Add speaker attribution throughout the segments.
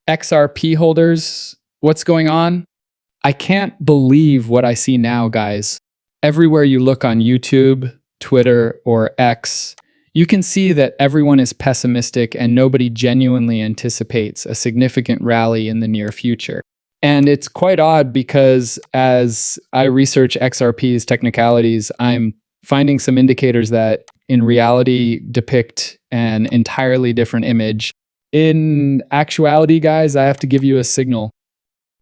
Speaker 1: XRP holders, what's going on? I can't believe what I see now, guys. Everywhere you look on YouTube, Twitter, or X, you can see that everyone is pessimistic and nobody genuinely anticipates a significant rally in the near future. And it's quite odd because as I research XRP's technicalities, I'm finding some indicators that in reality depict an entirely different image. In actuality, guys, I have to give you a signal.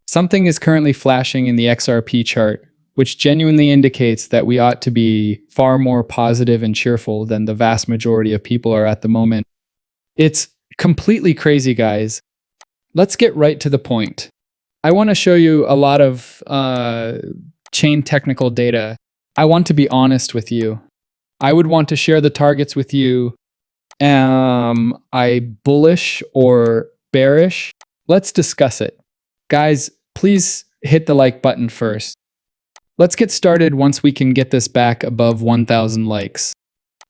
Speaker 1: Something is currently flashing in the XRP chart, which genuinely indicates that we ought to be far more positive and cheerful than the vast majority of people are at the moment. It's completely crazy, guys. Let's get right to the point. I want to show you a lot of chain technical data. I want to be honest with you. I would want to share the targets with you. Am I bullish or bearish? Let's discuss it. Guys, please hit the like button first. Let's get started once we can get this back above 1,000 likes.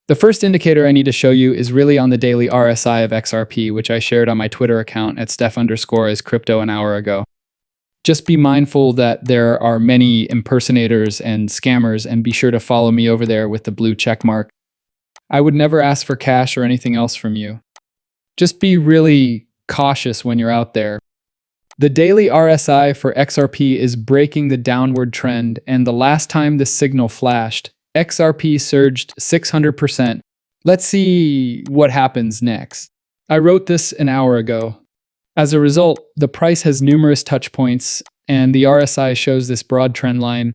Speaker 1: The first indicator I need to show you is really on the daily RSI of XRP, which I shared on my Twitter account at Steph_is_crypto an hour ago. Just be mindful that there are many impersonators and scammers, and be sure to follow me over there with the blue check mark. I would never ask for cash or anything else from you. Just be really cautious when you're out there. The daily RSI for XRP is breaking the downward trend, and the last time this signal flashed, XRP surged 600%. Let's see what happens next. I wrote this an hour ago. As a result, the price has numerous touch points, and the RSI shows this broad trend line.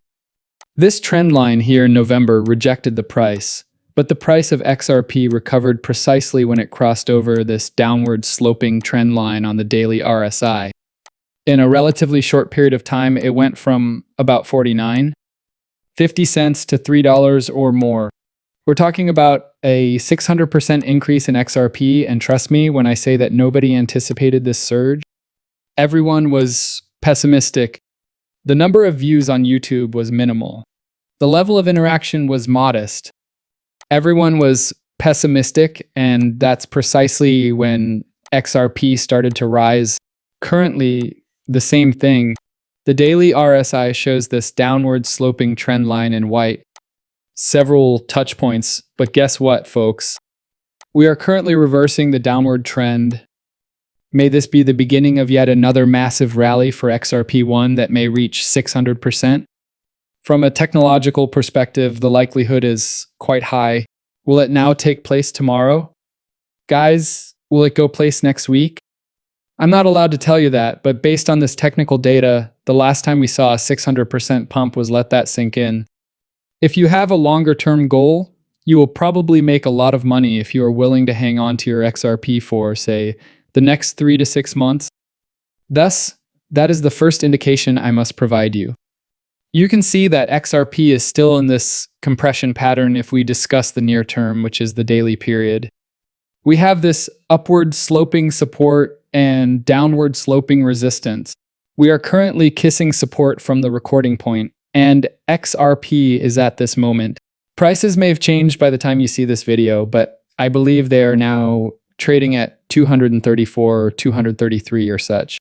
Speaker 1: This trend line here in November rejected the price, but the price of XRP recovered precisely when it crossed over this downward sloping trend line on the daily RSI. In a relatively short period of time, it went from about 49.50 cents to $3 or more. We're talking about a 600% increase in XRP, and trust me when I say that nobody anticipated this surge. Everyone was pessimistic. The number of views on YouTube was minimal. The level of interaction was modest. Everyone was pessimistic, and that's precisely when XRP started to rise. Currently, the same thing. The daily RSI shows this downward sloping trend line in white. Several touch points, but guess what, folks? We are currently reversing the downward trend. May this be the beginning of yet another massive rally for XRP1 that may reach 600%. From a technological perspective, the likelihood is quite high. Will it now take place tomorrow? Guys, will it go place next week? I'm not allowed to tell you that, but based on this technical data, the last time we saw a 600% pump was let that sink in. If you have a longer-term goal, you will probably make a lot of money if you are willing to hang on to your XRP for, say, the next 3 to 6 months. Thus, that is the first indication I must provide you. You can see that XRP is still in this compression pattern if we discuss the near term, which is the daily period. We have this upward sloping support and downward sloping resistance. We are currently kissing support from the recording point, and XRP is at this moment. Prices may have changed by the time you see this video, but I believe they are now trading at 234 or 233 or such.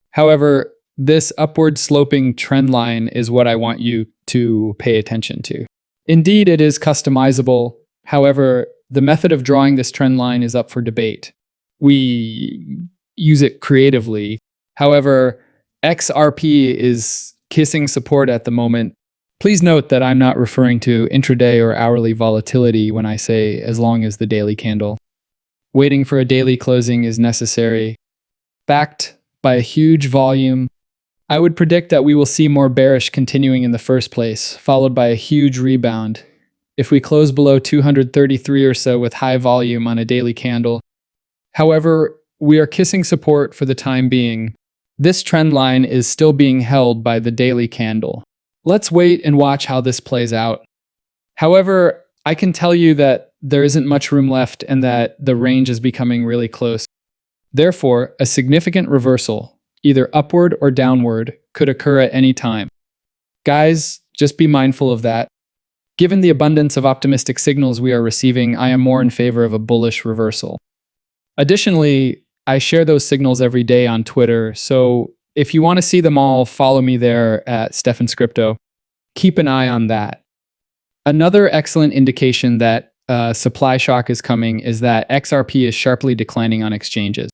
Speaker 1: However, this upward sloping trend line is what I want you to pay attention to. Indeed, it is customizable. However, the method of drawing this trend line is up for debate. We use it creatively. However, XRP is kissing support at the moment. Please note that I'm not referring to intraday or hourly volatility when I say as long as the daily candle. Waiting for a daily closing is necessary. Backed by a huge volume, I would predict that we will see more bearish continuing in the first place, followed by a huge rebound. If we close below 233 or so with high volume on a daily candle. However, we are kissing support for the time being. This trend line is still being held by the daily candle. Let's wait and watch how this plays out. However, I can tell you that there isn't much room left and that the range is becoming really close. Therefore, a significant reversal, either upward or downward, could occur at any time. Guys, just be mindful of that. Given the abundance of optimistic signals we are receiving, I am more in favor of a bullish reversal. Additionally, I share those signals every day on Twitter. So if you want to see them all, follow me there at Stefan's Crypto. Keep an eye on that. Another excellent indication that supply shock is coming is that XRP is sharply declining on exchanges.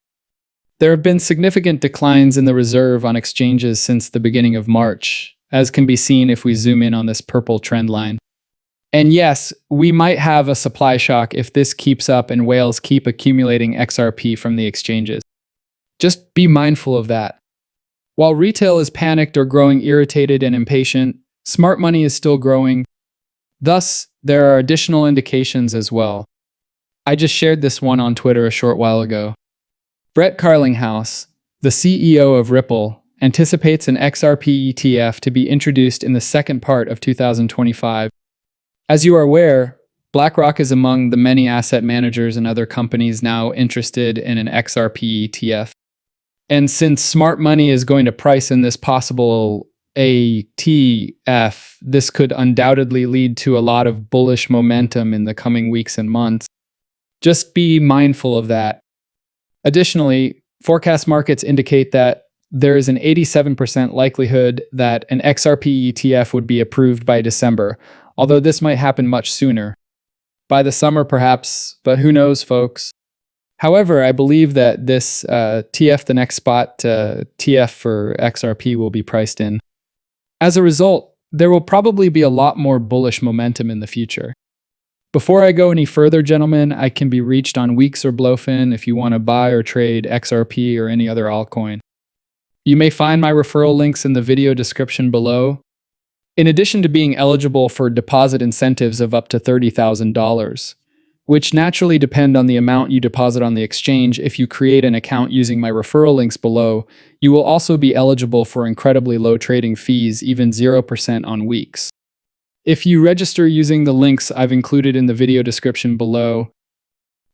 Speaker 1: There have been significant declines in the reserve on exchanges since the beginning of March, as can be seen if we zoom in on this purple trend line. And yes, we might have a supply shock if this keeps up and whales keep accumulating XRP from the exchanges. Just be mindful of that. While retail is panicked or growing irritated and impatient, smart money is still growing. Thus, there are additional indications as well. I just shared this one on Twitter a short while ago. Brett Garlinghouse, the CEO of Ripple, anticipates an XRP ETF to be introduced in the second part of 2025. As you are aware, BlackRock is among the many asset managers and other companies now interested in an XRP ETF. And since smart money is going to price in this possible ATF, this could undoubtedly lead to a lot of bullish momentum in the coming weeks and months. Just be mindful of that. Additionally, forecast markets indicate that there is an 87% likelihood that an XRP ETF would be approved by December, although this might happen much sooner. By the summer, perhaps, but who knows, folks. However, I believe that this TF the next spot TF for XRP will be priced in. As a result, there will probably be a lot more bullish momentum in the future. Before I go any further, gentlemen, I can be reached on Weeks or Blowfin if you want to buy or trade XRP or any other altcoin. You may find my referral links in the video description below. In addition to being eligible for deposit incentives of up to $30,000, which naturally depend on the amount you deposit on the exchange, if you create an account using my referral links below, you will also be eligible for incredibly low trading fees, even 0% on Weeks. If you register using the links I've included in the video description below,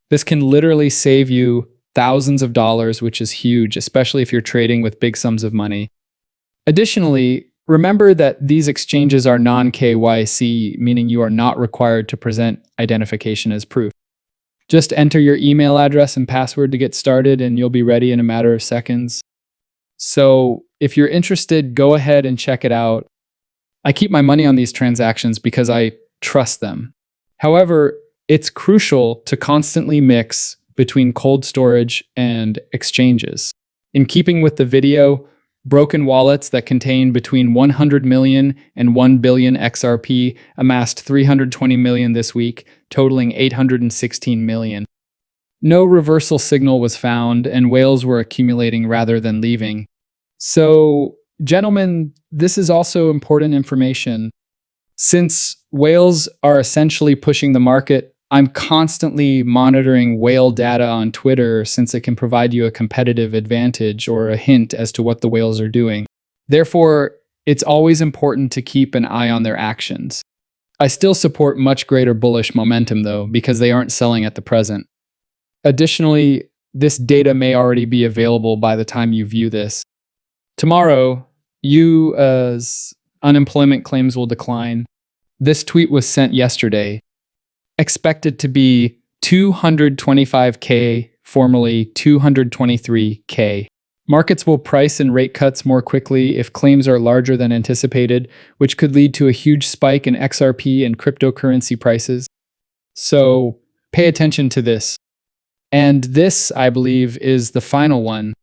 Speaker 1: this can literally save you thousands of dollars, which is huge, especially if you're trading with big sums of money. Additionally, remember that these exchanges are non-KYC, meaning you are not required to present identification as proof. Just enter your email address and password to get started, and you'll be ready in a matter of seconds. So if you're interested, go ahead and check it out. I keep my money on these transactions because I trust them. However, it's crucial to constantly mix between cold storage and exchanges. In keeping with the video, broken wallets that contain between 100 million and 1 billion XRP amassed 320 million this week, totaling 816 million. No reversal signal was found, and whales were accumulating rather than leaving. So, gentlemen, this is also important information. Since whales are essentially pushing the market, I'm constantly monitoring whale data on Twitter since it can provide you a competitive advantage or a hint as to what the whales are doing. Therefore, it's always important to keep an eye on their actions. I still support much greater bullish momentum though, because they aren't selling at the present. Additionally, this data may already be available by the time you view this. Tomorrow, U.S. unemployment claims will decline. This tweet was sent yesterday. Expected to be 225K, formerly 223K. Markets will price in rate cuts more quickly if claims are larger than anticipated, which could lead to a huge spike in XRP and cryptocurrency prices. So pay attention to this. And this, I believe, is the final one.